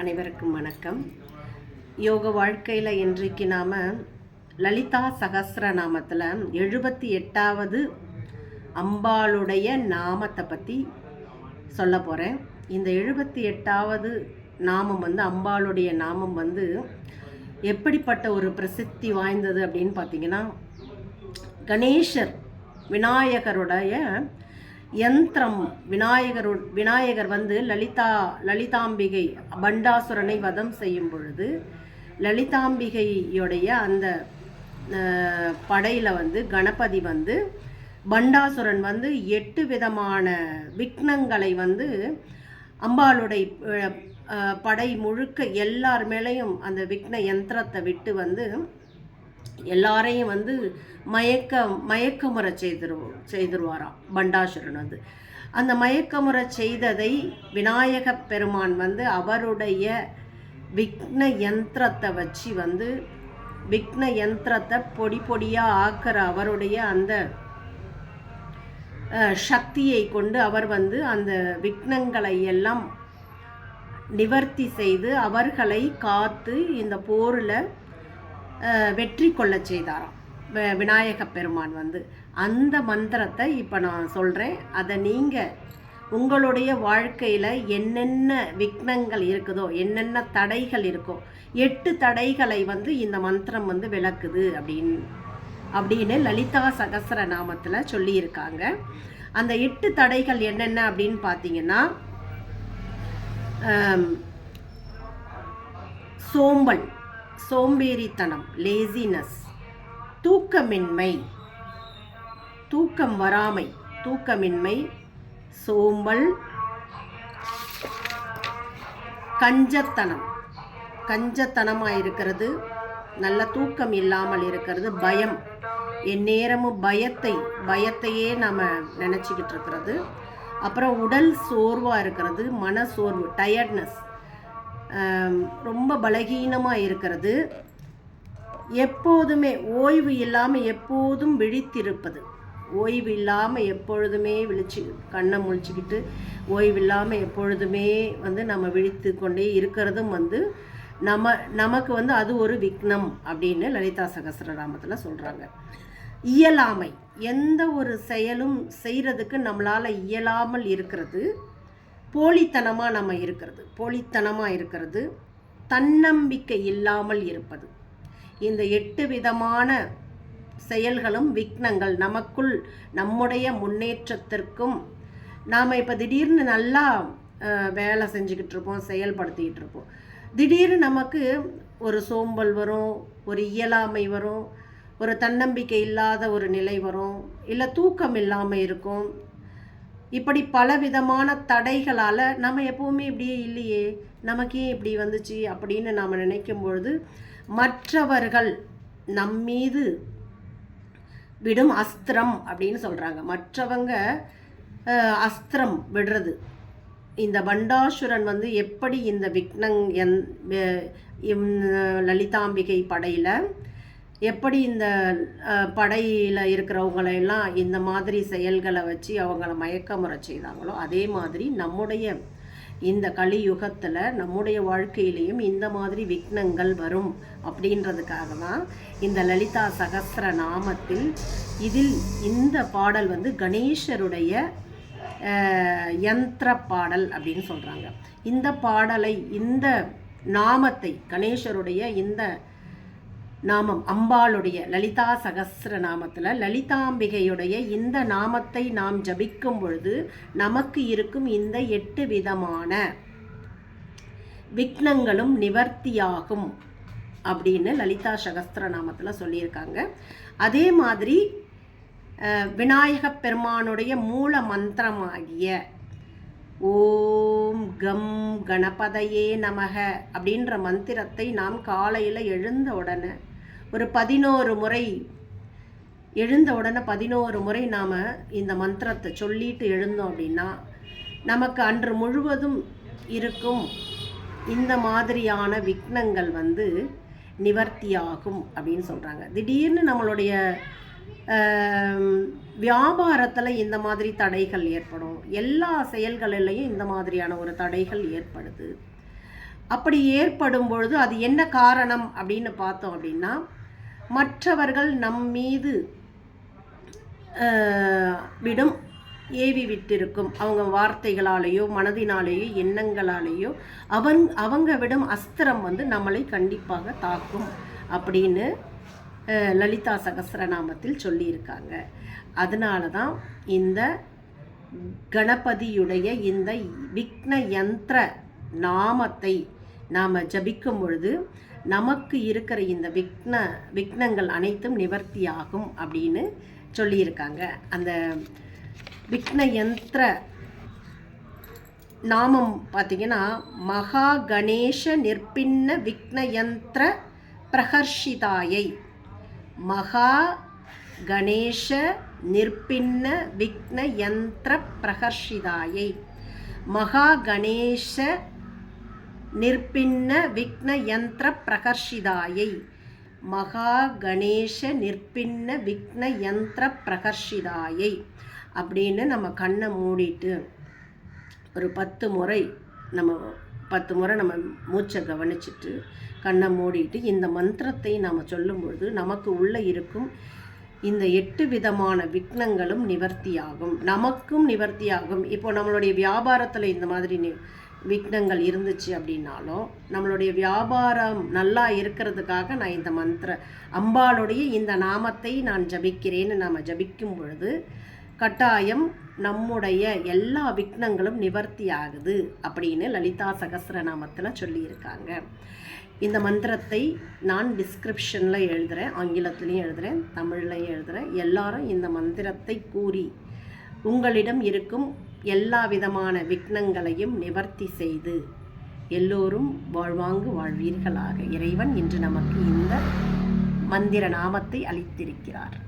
அனைவருக்கும் வணக்கம். யோக வாழ்க்கையில் இன்றைக்கு நாம் லலிதா சகஸ்ரநாமத்தில் 78வது அம்பாளுடைய நாமத்தை பற்றி சொல்ல போகிறேன். இந்த 78வது நாமம் அம்பாளுடைய நாமம் எப்படிப்பட்ட ஒரு பிரசித்தி வாய்ந்தது அப்படின்னு பார்த்தீங்கன்னா, கணேசர் விநாயகருடைய யந்திரம். விநாயகர் லலிதாம்பிகை பண்டாசுரனை வதம் செய்யும் பொழுது லலிதாம்பிகையுடைய அந்த படையில் கணபதி பண்டாசுரன் 8 விதமான விக்னங்களை அம்பாளுடைய படை முழுக்க எல்லார் மேலேயும் அந்த விக்ன யந்திரத்தை விட்டு எல்லாரையும் மயக்கமுறை செய்திருவாராம் பண்டாசுரன். அந்த மயக்கமுறை செய்ததை விநாயக பெருமான் அவருடைய விக்ன யந்திரத்தை வச்சு விக்ன யந்திரத்தை பொடி பொடியாக ஆக்கிற அவருடைய அந்த சக்தியை கொண்டு அவர் அந்த விக்னங்களை எல்லாம் நிவர்த்தி செய்து அவர்களை காத்து இந்த போரில் வெற்றி கொள்ள செய்தாராம் விநாயக பெருமான். அந்த மந்திரத்தை இப்போ நான் சொல்கிறேன். அதை நீங்கள் உங்களுடைய வாழ்க்கையில் என்னென்ன விக்னங்கள் இருக்குதோ, என்னென்ன தடைகள் இருக்கோ, 8 தடைகளை இந்த மந்திரம் விளக்குது அப்படின்னு லலிதா சகஸ்ரநாமத்தில் சொல்லியிருக்காங்க. அந்த 8 தடைகள் என்னென்ன அப்படின்னு பார்த்தீங்கன்னா, சோம்பேறித்தனம், லேசினஸ், தூக்கமின்மை, தூக்கம் வராமை, தூக்கமின்மை, சோம்பல், கஞ்சத்தனமாக இருக்கிறது, நல்ல தூக்கம் இல்லாமல் இருக்கிறது, பயம், எந்நேரமும் பயத்தையே நம்ம நினச்சிக்கிட்டு இருக்கிறது, அப்புறம் உடல் சோர்வாக இருக்கிறது, மனசோர்வு, டயர்ட்னஸ், ரொம்ப பலகீனமாக இருக்கிறது, எப்போதுமே ஓய்வு இல்லாமல் எப்போதும் விழித்திருப்பது, ஓய்வு இல்லாமல் எப்பொழுதுமே கண்ணை முழிச்சுக்கிட்டு ஓய்வு இல்லாமல் எப்பொழுதுமே நம்ம விழித்து கொண்டே இருக்கிறதும் நமக்கு அது ஒரு விக்னம் அப்படின்னு லலிதா சகஸ்ரநாமத்தில் சொல்கிறாங்க. இயலாமை, எந்த ஒரு செயலும் செய்கிறதுக்கு நம்மளால் இயலாமல் இருக்கிறது, போலித்தனமாக இருக்கிறது, தன்னம்பிக்கை இல்லாமல் இருப்பது. இந்த 8 விதமான செயல்களும் விக்னங்கள் நமக்குள், நம்முடைய முன்னேற்றத்திற்கும். நாம் இப்போ திடீர்னு நல்லா வேலை செஞ்சுக்கிட்டு இருப்போம், செயல்படுத்திக்கிட்டு இருப்போம், திடீர்னு நமக்கு ஒரு சோம்பல் வரும், ஒரு இயலாமை வரும், ஒரு தன்னம்பிக்கை இல்லாத ஒரு நிலை வரும், இல்லை தூக்கம் இல்லாமல் இருக்கும். இப்படி பலவிதமான தடைகளால் நம்ம எப்போவுமே இப்படியே இல்லையே, நமக்கே இப்படி வந்துச்சு அப்படின்னு நாம் நினைக்கும் பொழுது மற்றவர்கள் நம்மீது விடும் அஸ்திரம் அப்படின்னு சொல்கிறாங்க. மற்றவங்க அஸ்திரம் விடுறது. இந்த பண்டாசுரன் எப்படி இந்த லலிதாம்பிகை படையில் எப்படி இந்த படையில் இருக்கிறவங்களெல்லாம் இந்த மாதிரி செயல்களை வச்சு அவங்கள மயக்கமுறை செய்தாங்களோ, அதே மாதிரி நம்முடைய இந்த கலியுகத்தில் நம்முடைய வாழ்க்கையிலையும் இந்த மாதிரி விக்னங்கள் வரும் அப்படின்றதுக்காக தான் இந்த லலிதா சகஸ்ர நாமத்தில் இந்த பாடல் கணேசருடைய யந்திர பாடல் அப்படின்னு சொல்கிறாங்க. இந்த பாடலை, இந்த நாமத்தை, கணேசருடைய இந்த நாமம், அம்பாளுடைய லலிதா சகஸ்ர நாமத்தில் லலிதாம்பிகையுடைய இந்த நாமத்தை நாம் ஜபிக்கும் பொழுது நமக்கு இருக்கும் இந்த 8 விதமான விக்னங்களும் நிவர்த்தியாகும் அப்படின்னு லலிதா சகஸ்ர நாமத்தில் சொல்லியிருக்காங்க. அதே மாதிரி விநாயக பெருமானுடைய மூல மந்திரமாகிய ஓம் கம் கணபதையே நமக அப்படின்ற மந்திரத்தை நாம் காலையில் எழுந்த உடனே ஒரு 11 முறை, எழுந்த உடனே 11 முறை நாம் இந்த மந்திரத்தை சொல்லிட்டு எழுந்தோம் அப்படின்னா நமக்கு அன்று முழுவதும் இருக்கும் இந்த மாதிரியான விக்னங்கள் நிவர்த்தியாகும் அப்படின்னு சொல்கிறாங்க. திடீர்னு நம்மளுடைய வியாபாரத்தில் இந்த மாதிரி தடைகள் ஏற்படும், எல்லா செயல்களிலையும் இந்த மாதிரியான ஒரு தடைகள் ஏற்படுது. அப்படி ஏற்படும் பொழுது அது என்ன காரணம் அப்படின்னு பார்த்தோம் அப்படின்னா, மற்றவர்கள் நம் மீது விடும் ஏவி விட்டிருக்கும் அவங்க வார்த்தைகளாலேயோ மனதினாலேயோ எண்ணங்களாலேயோ அவங்க விடும் அஸ்திரம் நம்மளை கண்டிப்பாக தாக்கும் அப்படின்னு லலிதா சகஸ்ரநாமத்தில் சொல்லியிருக்காங்க. அதனால தான் இந்த கணபதியுடைய இந்த விக்ன யந்திர நாமத்தை நாம் ஜபிக்கும் பொழுது நமக்கு இருக்கிற இந்த விக்னங்கள் அனைத்தும் நிவர்த்தியாகும் அப்படின்னு சொல்லியிருக்காங்க. அந்த விக்ன யந்திர நாமம் பார்த்திங்கன்னா, மகா கணேஷ நிர்பின்ன விக்ன யந்திர பிரகர்ஷிதாயை. மகா கணேஷ நிர்பின்ன விக்ன யந்திர பிரகர்ஷிதாயை. மகா கணேஷ நிர்பின்ன விக்ன யந்திர பிரகர்ஷிதாயை. மகா கணேஷ நிர்பின்ன விக்ன யந்திர பிரகர்ஷிதாயை அப்படின்னு நம்ம கண்ணை மூடிட்டு ஒரு 10 முறை நம்ம மூச்சை கவனிச்சுட்டு கண்ணை மூடிட்டு இந்த மந்திரத்தை நாம் சொல்லும்பொழுது நமக்கு உள்ளே இருக்கும் இந்த 8 விதமான விக்னங்களும் நிவர்த்தியாகும், நமக்கும் நிவர்த்தியாகும். இப்போ நம்மளுடைய வியாபாரத்தில் இந்த மாதிரி விக்னங்கள் இருந்துச்சு அப்படின்னாலும் நம்மளுடைய வியாபாரம் நல்லா இருக்கிறதுக்காக நான் இந்த அம்பாளுடைய இந்த நாமத்தை நான் ஜபிக்கிறேன்னு நாம் ஜபிக்கும் பொழுது கட்டாயம் நம்முடைய எல்லா விக்னங்களும் நிவர்த்தி ஆகுது அப்படின்னு லலிதா சகஸ்ரநாமத்தில் சொல்லியிருக்காங்க. இந்த மந்திரத்தை நான் டிஸ்கிரிப்ஷனில் எழுதுகிறேன், ஆங்கிலத்துலேயும் எழுதுகிறேன், தமிழ்லையும் எழுதுகிறேன். எல்லாரும் இந்த மந்திரத்தை கூறி உங்களிடம் இருக்கும் எல்லா விதமான விக்னங்களையும் நிவர்த்தி செய்து எல்லோரும் வாழ்வாங்கு வாழ்வீர்களாக. இறைவன் இன்று நமக்கு இந்த மந்திர நாமத்தை அளித்திருக்கிறார்.